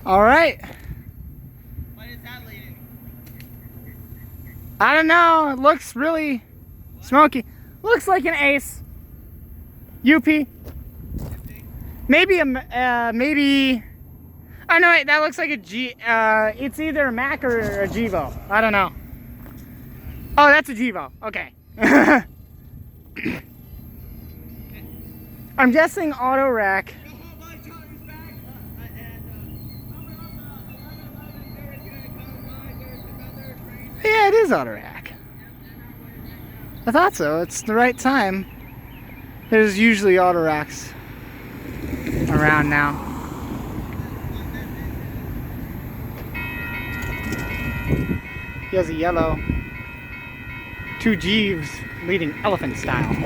All right. What is that leading? I don't know. It looks really smoky. Looks like an Ace. UP. Maybe a maybe. Oh no, wait, that looks like a G. It's either a Mac or a Gevo. I don't know. Oh, that's a Gevo. Okay. I'm guessing auto rack. Yeah, it is auto rack. I thought so. It's the right time. There's usually auto racks around now. He has a yellow 2 Jeeves leading elephant style.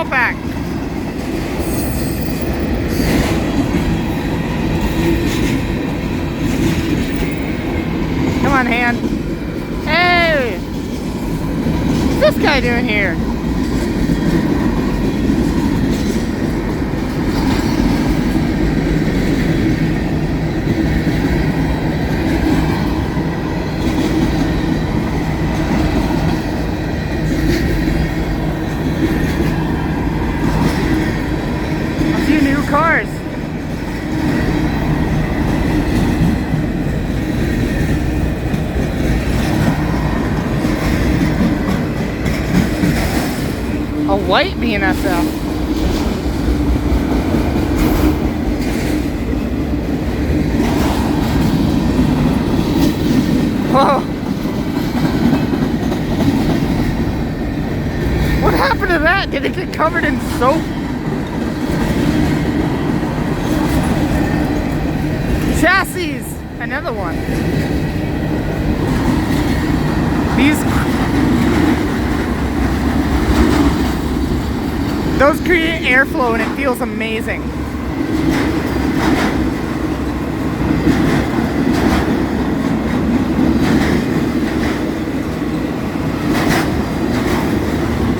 Back. Come on, hand. Hey! What's this guy doing here? Cars. A white BNSF. Whoa. What happened to that? Did it get covered in soap? Chassis, another one. Those create airflow and it feels amazing.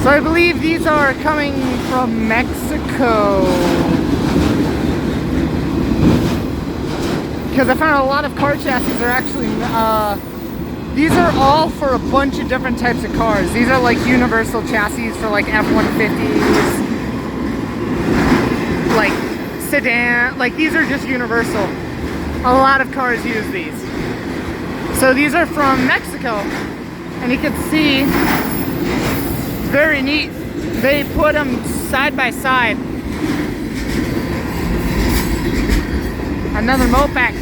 So I believe these are coming from Mexico. Because I found a lot of car chassis are actually, these are all for a bunch of different types of cars. These are like universal chassis for like F-150s, like sedan, like these are just universal. A lot of cars use these. So these are from Mexico, and you can see, it's very neat. They put them side by side. Another Mopac.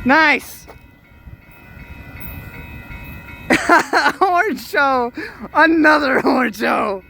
Nice. Horn show. Another horn show.